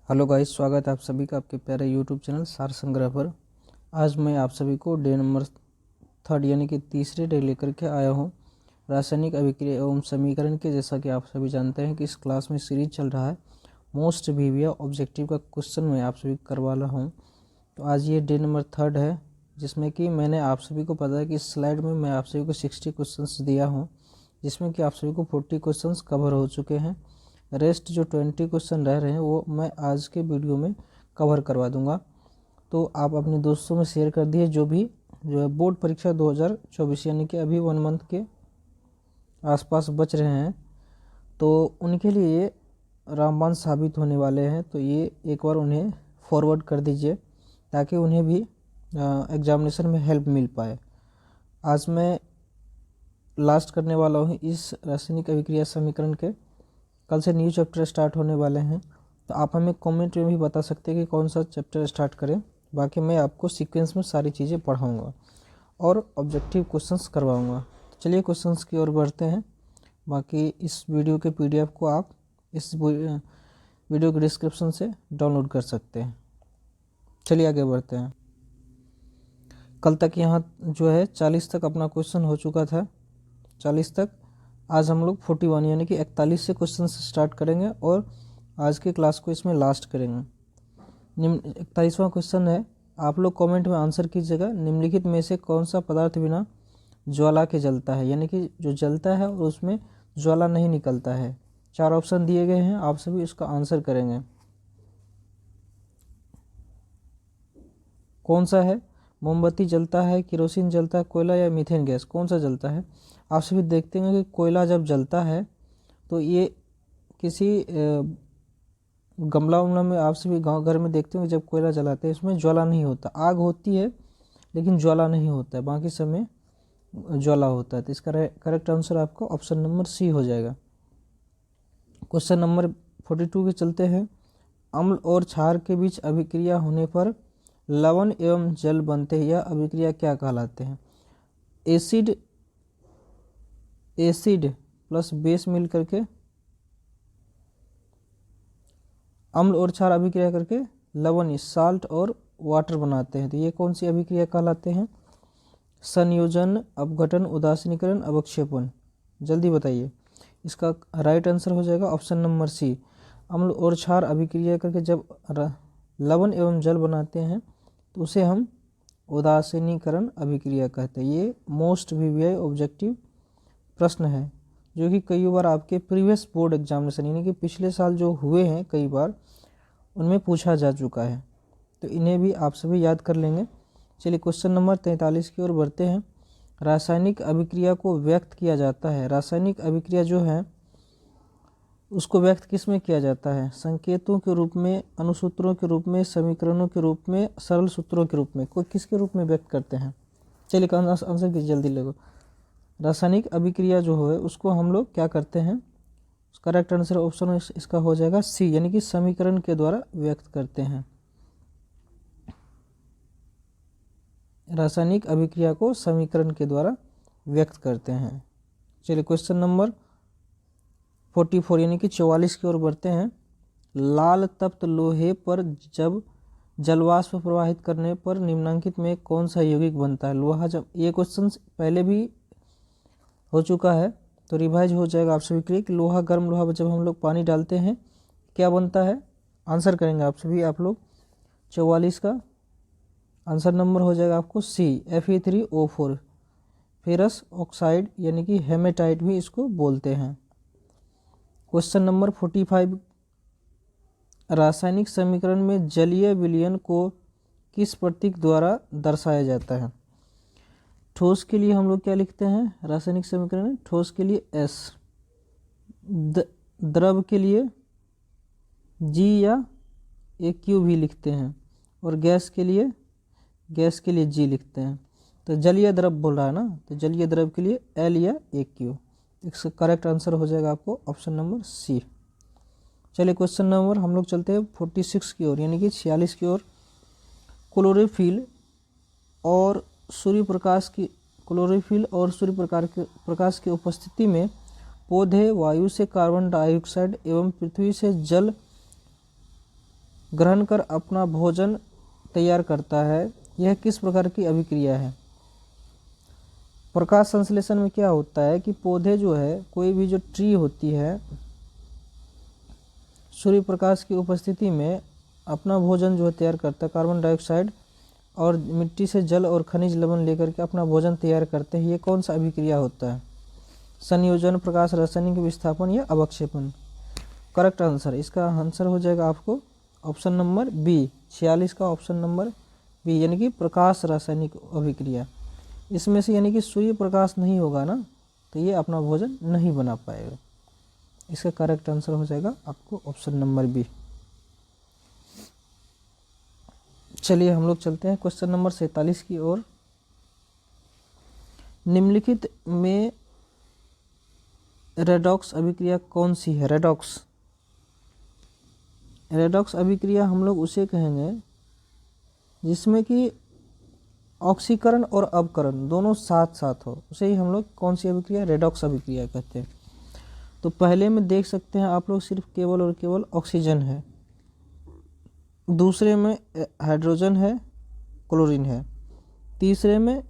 Hello guys, स्वागत है आप सभी का आपके प्यारे यूट्यूब चैनल सार संग्रह पर। आज मैं आप सभी को डे नंबर 3 यानी कि तीसरे डे लेकर के आया हूँ रासायनिक अभिक्रिया एवं समीकरण के। जैसा कि आप सभी जानते हैं कि इस क्लास में सीरीज चल रहा है मोस्ट वीविया ऑब्जेक्टिव का क्वेश्चन मैं आप सभी को करवा रहा हूँ। तो आज ये डे नंबर 3 है, जिसमें कि मैंने आप सभी को पता है कि इस स्लाइड में मैं आप सभी को 60 क्वेश्चन दिया हूँ, जिसमें कि आप सभी को 40 क्वेश्चन कवर हो चुके हैं। रेस्ट जो 20 क्वेश्चन रह रहे हैं वो मैं आज के वीडियो में कवर करवा दूंगा। तो आप अपने दोस्तों में शेयर कर दिए जो है बोर्ड परीक्षा 2024 यानी कि अभी 1 मंथ के आसपास बच रहे हैं, तो उनके लिए ये रामबाण साबित होने वाले हैं। तो ये एक बार उन्हें फॉरवर्ड कर दीजिए ताकि उन्हें भी एग्जामिनेशन में हेल्प मिल पाए। आज मैं लास्ट करने वाला हूँ इस रासायनिक अभिक्रिया समीकरण के। कल से न्यू चैप्टर स्टार्ट होने वाले हैं, तो आप हमें कमेंट में भी बता सकते हैं कि कौन सा चैप्टर स्टार्ट करें। बाकी मैं आपको सीक्वेंस में सारी चीज़ें पढ़ाऊंगा और ऑब्जेक्टिव क्वेश्चंस करवाऊंगा। तो चलिए क्वेश्चंस की ओर बढ़ते हैं। बाकी इस वीडियो के पीडीएफ को आप इस वीडियो के डिस्क्रिप्शन से डाउनलोड कर सकते हैं। चलिए आगे बढ़ते हैं। कल तक यहाँ जो है 40 तक अपना क्वेश्चन हो चुका था, 40 तक। आज हम लोग 41 यानी कि 41 से क्वेश्चन स्टार्ट करेंगे और आज की क्लास को इसमें लास्ट करेंगे। 41वां क्वेश्चन है, आप लोग कमेंट में आंसर कीजिएगा। निम्नलिखित में से कौन सा पदार्थ बिना ज्वाला के जलता है, यानी कि जो जलता है और उसमें ज्वाला नहीं निकलता है। 4 ऑप्शन दिए गए हैं, आप सभी उसका आंसर करेंगे। कौन सा है? मोमबत्ती जलता है, केरोसिन जलता है, कोयला या मीथेन गैस? कौन सा जलता है? आप सभी देखते हैं कि कोयला जब जलता है तो ये किसी गमला उमला में, आप सभी गांव घर में देखते हैं जब कोयला जलाते हैं इसमें ज्वाला नहीं होता। आग होती है लेकिन ज्वाला नहीं होता है, बाकी समय ज्वाला होता है। तो इसका करेक्ट आंसर आपका ऑप्शन नंबर सी हो जाएगा। क्वेश्चन नंबर 42 के चलते हैं। अम्ल और क्षार के बीच अभिक्रिया होने पर लवण एवं जल बनते हैं, यह अभिक्रिया क्या कहलाते हैं? एसिड प्लस बेस मिल करके अम्ल और क्षार अभिक्रिया करके लवण साल्ट और वाटर बनाते हैं। तो ये कौन सी अभिक्रिया कहलाते हैं? संयोजन, अपघटन, उदासीनीकरण, अवक्षेपण? जल्दी बताइए। इसका राइट आंसर हो जाएगा ऑप्शन नंबर सी। अम्ल और क्षार अभिक्रिया करके जब लवण एवं जल बनाते हैं तो उसे हम उदासीनीकरण अभिक्रिया कहते हैं। ये मोस्ट वीवीआई ऑब्जेक्टिव प्रश्न है जो कि कई बार आपके प्रीवियस बोर्ड एग्जामिनेशन यानी कि पिछले साल जो हुए हैं कई बार उनमें पूछा जा चुका है, तो इन्हें भी आप सभी याद कर लेंगे। चलिए क्वेश्चन नंबर 43 की ओर बढ़ते हैं। रासायनिक अभिक्रिया को व्यक्त किया जाता है। रासायनिक अभिक्रिया जो है उसको व्यक्त किस में किया जाता है? संकेतों के रूप में, अनुसूत्रों के रूप में, समीकरणों के रूप में, सरल सूत्रों के रूप में? कोई किसके रूप में व्यक्त करते हैं? चलिए आंसर कीजिए जल्दी लोगों। रासायनिक अभिक्रिया जो है उसको हम लोग क्या करते हैं? करेक्ट आंसर ऑप्शन इसका हो जाएगा सी, यानी कि समीकरण के द्वारा व्यक्त करते हैं। रासायनिक अभिक्रिया को समीकरण के द्वारा व्यक्त करते हैं। चलिए क्वेश्चन नंबर 44 यानी कि 44 की ओर बढ़ते हैं। लाल तप्त लोहे पर जब जलवाष्प प्रवाहित करने पर निम्नलिखित में कौन सा यौगिक बनता है? लोहा जब, ये क्वेश्चन पहले भी हो चुका है तो रिवाइज हो जाएगा आप सभी के लिए कि लोहा, गर्म लोहा पर जब हम लोग पानी डालते हैं क्या बनता है? आंसर करेंगे आप सभी। आप लोग 44 का आंसर नंबर हो जाएगा आपको सी, Fe3O4, फेरस ऑक्साइड यानी कि हेमेटाइट भी इसको बोलते हैं। क्वेश्चन नंबर 45, रासायनिक समीकरण में जलीय विलयन को किस प्रतीक द्वारा दर्शाया जाता है? ठोस के लिए हम लोग क्या लिखते हैं रासायनिक समीकरण में? ठोस के लिए S, द्रव के लिए G या AQ भी लिखते हैं, और गैस के लिए G लिखते हैं। तो जलीय द्रव बोल रहा है ना, तो जलीय द्रव के लिए L या AQ। इसका करेक्ट आंसर हो जाएगा आपको ऑप्शन नंबर सी। चलिए क्वेश्चन नंबर हम लोग चलते हैं 46 की ओर यानी कि 46 की ओर। क्लोरोफिल और सूर्य प्रकाश की उपस्थिति में पौधे वायु से कार्बन डाइऑक्साइड एवं पृथ्वी से जल ग्रहण कर अपना भोजन तैयार करता है, यह किस प्रकार की अभिक्रिया है? प्रकाश संश्लेषण में क्या होता है कि पौधे जो है, कोई भी जो ट्री होती है, सूर्य प्रकाश की उपस्थिति में अपना भोजन जो है तैयार करता है। कार्बन डाइऑक्साइड और मिट्टी से जल और खनिज लवण लेकर के अपना भोजन तैयार करते हैं। ये कौन सा अभिक्रिया होता है? संयोजन, प्रकाश रासायनिक विस्थापन या अवक्षेपण? करेक्ट आंसर, इसका आंसर हो जाएगा आपको ऑप्शन नंबर बी, 46 का ऑप्शन नंबर बी, यानी कि प्रकाश रासायनिक अभिक्रिया। इसमें से यानी कि सूर्य प्रकाश नहीं होगा ना, तो ये अपना भोजन नहीं बना पाएगा। इसका करेक्ट आंसर हो जाएगा आपको ऑप्शन नंबर बी। चलिए हम लोग चलते हैं क्वेश्चन नंबर 47 की ओर। निम्नलिखित में रेडॉक्स अभिक्रिया कौन सी है? रेडॉक्स अभिक्रिया हम लोग उसे कहेंगे जिसमें कि ऑक्सीकरण और अवकरण दोनों साथ साथ हो, उसे ही हम लोग कौन सी अभिक्रिया? रेडॉक्स अभिक्रिया कहते हैं। तो पहले में देख सकते हैं आप लोग सिर्फ केवल और केवल ऑक्सीजन है, दूसरे में हाइड्रोजन है, क्लोरीन है, तीसरे में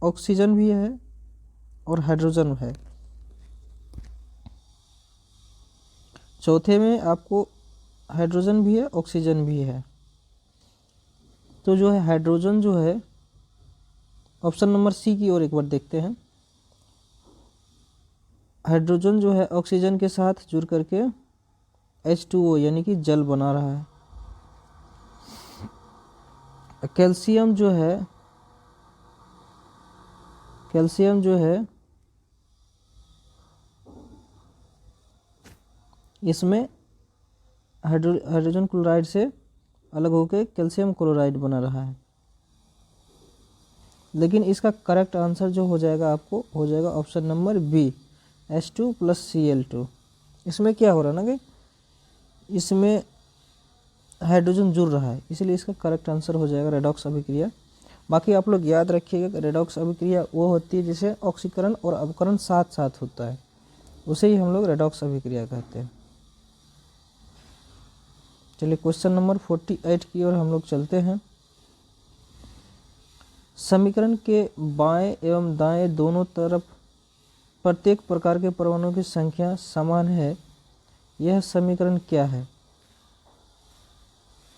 ऑक्सीजन भी है और हाइड्रोजन है, चौथे में आपको हाइड्रोजन भी है, ऑक्सीजन भी है। तो जो है हाइड्रोजन जो है, ऑप्शन नंबर सी की ओर एक बार देखते हैं। हाइड्रोजन जो है ऑक्सीजन के साथ जुड़ करके H2O यानी कि जल बना रहा है। कैल्शियम जो है इसमें हाइड्रोजन क्लोराइड से अलग होकर कैल्शियम क्लोराइड बना रहा है। लेकिन इसका करेक्ट आंसर जो हो जाएगा आपको हो जाएगा option number B, H2 + Cl2। इसमें क्या हो रहा है ना कि इसमें हाइड्रोजन जुड़ रहा है, इसलिए इसका करेक्ट आंसर हो जाएगा रेडॉक्स अभिक्रिया। बाकी आप लोग याद रखिएगा कि रेडॉक्स अभिक्रिया वो होती है जिसे ऑक्सीकरण और अवकरण साथ साथ होता है, उसे ही हम लोग रेडॉक्स अभिक्रिया कहते हैं। चलिए क्वेश्चन नंबर 48 की ओर हम लोग चलते हैं। समीकरण के बाएं एवं दाएं दोनों तरफ प्रत्येक प्रकार के परमाणुओं की संख्या समान है, यह समीकरण क्या है?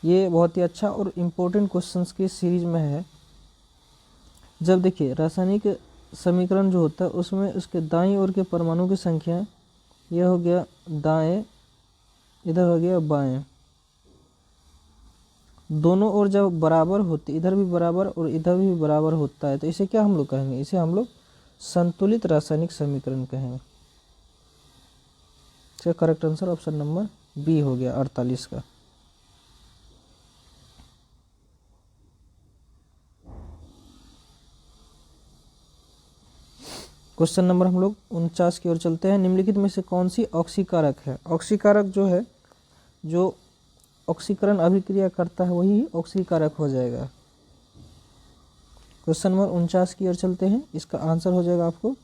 ये बहुत ही अच्छा और इम्पोर्टेंट क्वेश्चंस की सीरीज में है। जब देखिए रासायनिक समीकरण जो होता है उसमें उसके दाईं ओर के परमाणु की संख्या, यह हो गया दाएं, इधर हो गया बाएं, दोनों ओर जब बराबर होती, इधर भी बराबर और इधर भी बराबर होता है, तो इसे क्या हम लोग कहेंगे? इसे हम लोग संतुलित रासायनिक समीकरण कहेंगे। इसका correct answer option number B हो गया 48 का। क्वेश्चन नंबर हम लोग 49 की ओर चलते हैं। निम्नलिखित में से कौन सी ऑक्सीकारक है? ऑक्सीकारक जो है, जो ऑक्सीकरण अभिक्रिया करता है वही ऑक्सीकारक हो जाएगा। क्वेश्चन नंबर 49 की ओर चलते हैं। इसका आंसर हो जाएगा आपको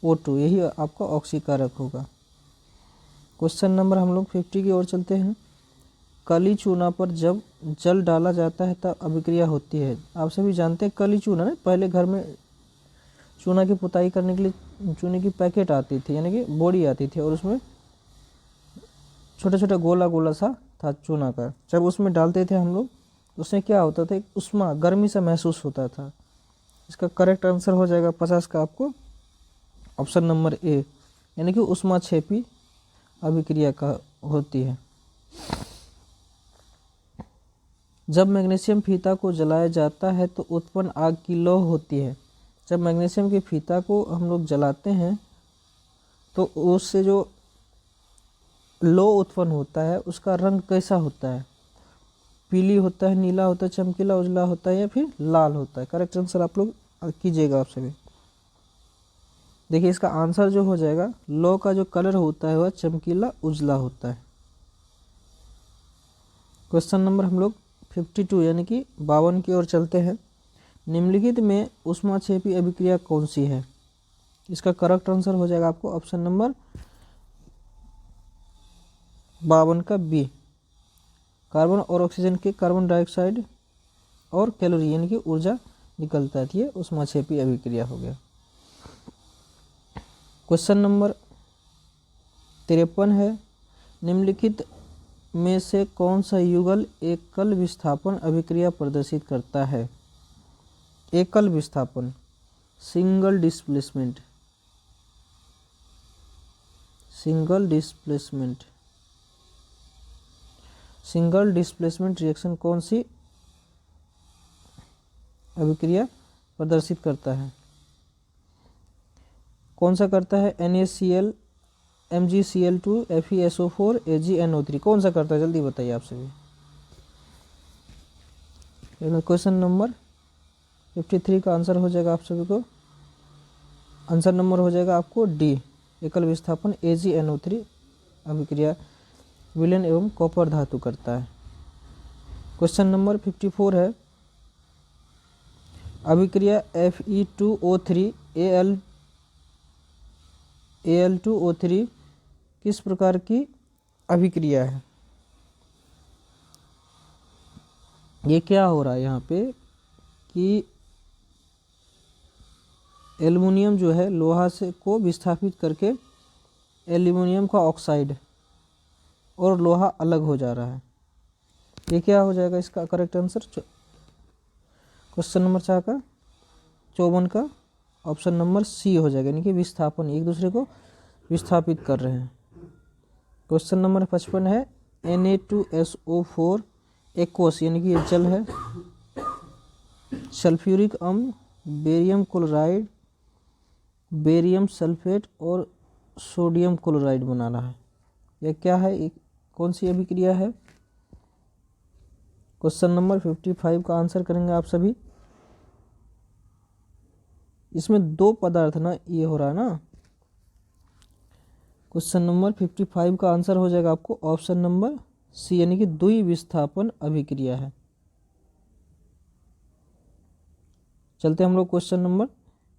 O2, यही आपका ऑक्सीकारक होगा। क्वेश्चन नंबर हम लोग 50 की ओर चलते हैं। काली चूना पर जब जल डाला जाता है तब अभिक्रिया होती है। आप सभी जानते हैं काली चूना ना, पहले घर में चूना की पुताई करने के लिए चूने की पैकेट आती थी, यानी कि बोरी आती थी, और उसमें छोटा छोटा गोला गोला सा था चूना का। जब उसमें डालते थे हम लोग, उसमें क्या होता था, एक उष्मा गर्मी सा महसूस होता था। इसका करेक्ट आंसर हो जाएगा 50 का आपको ऑप्शन नंबर ए, यानी कि उष्माक्षेपी अभिक्रिया का होती है। जब मैग्नीशियम फीता को जलाया जाता है तो उत्पन्न आग की लौ होती है। जब मैग्नीशियम के फीता को हम लोग जलाते हैं तो उससे जो लौ उत्पन्न होता है उसका रंग कैसा होता है? पीली होता है, नीला होता है, चमकीला उजला होता है या फिर लाल होता है? करेक्ट आंसर आप लोग कीजिएगा आप सभी। देखिए इसका आंसर जो हो जाएगा, लौ का जो कलर होता है वह चमकीला उजला होता है। क्वेश्चन नंबर हम लोग 52 यानी कि 52 की ओर चलते हैं। निम्नलिखित में ऊष्माक्षेपी अभिक्रिया कौन सी है? इसका करेक्ट आंसर हो जाएगा आपको ऑप्शन नंबर 52 का बी, कार्बन और ऑक्सीजन के कार्बन डाइऑक्साइड और कैलोरी यानी कि ऊर्जा निकलता है, ये ऊष्माक्षेपी अभिक्रिया हो गया। क्वेश्चन नंबर 53 है, निम्नलिखित में से कौन सा युगल एकल विस्थापन अभिक्रिया प्रदर्शित करता है? एकल विस्थापन, single displacement, single displacement, single displacement reaction कौन सी अभिक्रिया प्रदर्शित करता है? कौन सा करता है? NaCl MgCl2 FeSO4 AgNO3 कौन सा करता है? जल्दी बताइए आप सभी। क्वेश्चन नंबर 53 का आंसर हो जाएगा आप सभी को, आंसर नंबर हो जाएगा आपको डी, एकल विस्थापन AgNO3 अभिक्रिया विलयन एवं कॉपर धातु करता है। क्वेश्चन नंबर 54 है, अभिक्रिया Fe2O3 Al2O3 किस प्रकार की अभिक्रिया है? ये क्या हो रहा है यहाँ पे कि एल्युमिनियम जो है लोहा से को विस्थापित करके एल्युमिनियम का ऑक्साइड और लोहा अलग हो जा रहा है। ये क्या हो जाएगा इसका करेक्ट आंसर? क्वेश्चन नंबर 54 का ऑप्शन नंबर सी हो जाएगा, यानी कि विस्थापन, एक दूसरे को विस्थापित कर रहे हैं। क्वेश्चन नंबर 55 है, Na2SO4 एक्वस यानी कि ये जल है, सल्फ्यूरिक अम्ल, बेरियम क्लोराइड, बेरियम सल्फेट और सोडियम क्लोराइड बना रहा है। यह क्या है, एक कौन सी अभिक्रिया है? क्वेश्चन नंबर 55 का आंसर करेंगे आप सभी। इसमें दो पदार्थ ना ये हो रहा है ना। क्वेश्चन नंबर 55 का आंसर हो जाएगा आपको ऑप्शन नंबर सी, यानी कि द्विविस्थापन अभिक्रिया है। चलते हम लोग क्वेश्चन नंबर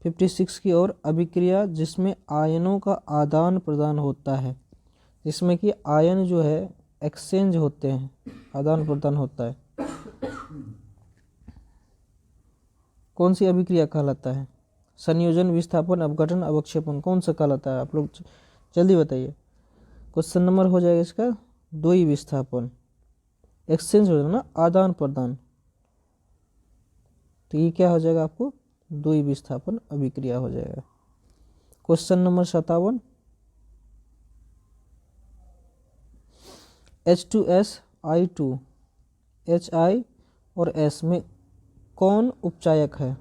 56 की ओर, अभिक्रिया जिसमें आयनों का आदान प्रदान होता है, जिसमें कि आयन जो है एक्सचेंज होते हैं, आदान प्रदान होता है, कौन सी अभिक्रिया कहलाता है? संयोजन, विस्थापन, अपघटन, अवक्षेपण, कौन सा कहलाता है? आप लोग जल्दी बताइए। क्वेश्चन नंबर हो जाएगा इसका द्विविस्थापन, एक्सचेंज हो जाएगा ना, आदान प्रदान, तो ये क्या हो जाएगा आपको? द्विविस्थापन अभिक्रिया हो जाएगा। क्वेश्चन नंबर 57, H2SI2 HI और S में कौन उपचायक है?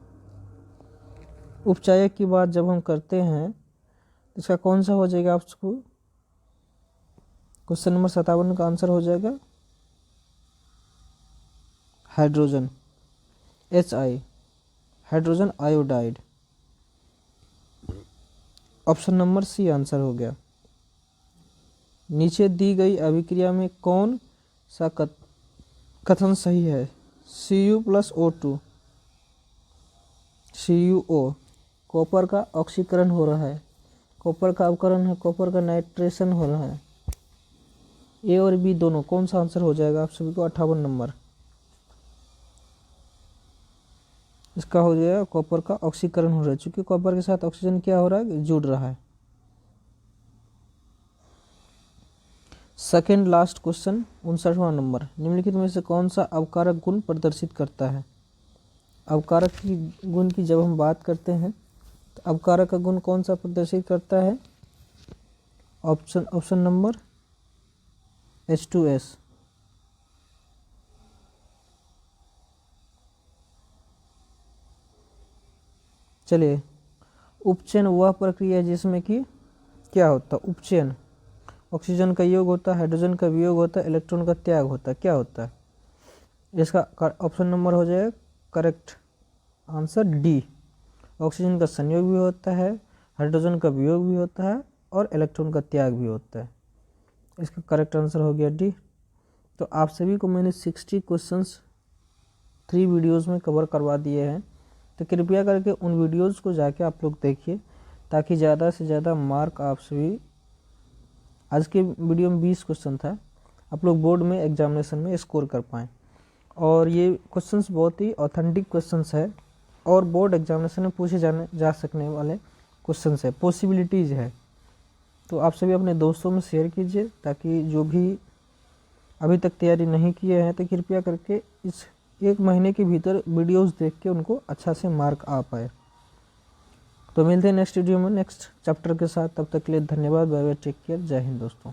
उपचायक की बात जब हम करते हैं तो इसका कौन सा हो जाएगा आपको? क्वेश्चन नंबर 57 का आंसर हो जाएगा hydrogen, HI, hydrogen iodide. Option number C answer हो गया। नीचे दी गई अभिक्रिया में कौन सा कथन सही है? Cu+O2 CuO, कॉपर का ऑक्सीकरण हो रहा है, कॉपर का अवकरण है, कॉपर का नाइट्रेशन हो रहा है। ए और बी दोनों, कौन सा आंसर हो जाएगा आप सभी को? 58 नंबर इसका हो जाएगा, कॉपर का ऑक्सीकरण हो रहा है, क्योंकि कॉपर के साथ ऑक्सीजन क्या हो रहा है? जुड़ रहा है। सेकेंड लास्ट क्वेश्चन 59वां नंबर, निम्नलिखित में से कौन सा अवकारक गुण प्रदर्शित करता है? अवकारक की गुण की जब हम बात करते हैं तो अवकारक का गुण कौन सा प्रदर्शित करता है? Option number H2S। चलिए, उपचयन वह प्रक्रिया है जिसमें कि क्या होता है? उपचयन, ऑक्सीजन का योग होता है, हाइड्रोजन का वियोग होता है, इलेक्ट्रॉन का त्याग होता है, क्या होता है? इसका ऑप्शन नंबर हो जाएगा करेक्ट आंसर डी, ऑक्सीजन का संयोग भी होता है, हाइड्रोजन का वियोग भी होता है और इलेक्ट्रॉन का त्याग भी होता है। इसका करेक्ट आंसर हो गया डी। तो आप सभी को मैंने 60 क्वेश्चंस 3 वीडियोस में कवर करवा दिए हैं, तो कृपया करके उन वीडियोस को जाके आप लोग देखिए, ताकि ज़्यादा से ज़्यादा मार्क आप सभी, आज के वीडियो में 20 क्वेश्चन था, आप लोग बोर्ड में एग्जामिनेशन में स्कोर कर पाएँ। और ये क्वेश्चंस बहुत ही ऑथेंटिक क्वेश्चंस है और बोर्ड एग्जामिनेशन में पूछे जा सकने वाले क्वेश्चंस है, पॉसिबिलिटीज़ है। तो आप सभी अपने दोस्तों में शेयर कीजिए ताकि जो भी अभी तक तैयारी नहीं किए हैं तो कृपया करके इस 1 महीने के भीतर वीडियोस देख के उनको अच्छा से मार्क आ पाए। तो मिलते हैं नेक्स्ट वीडियो में नेक्स्ट चैप्टर के साथ। तब तक के लिए धन्यवाद। बाय बाय, टेक केयर, जय हिंद दोस्तों।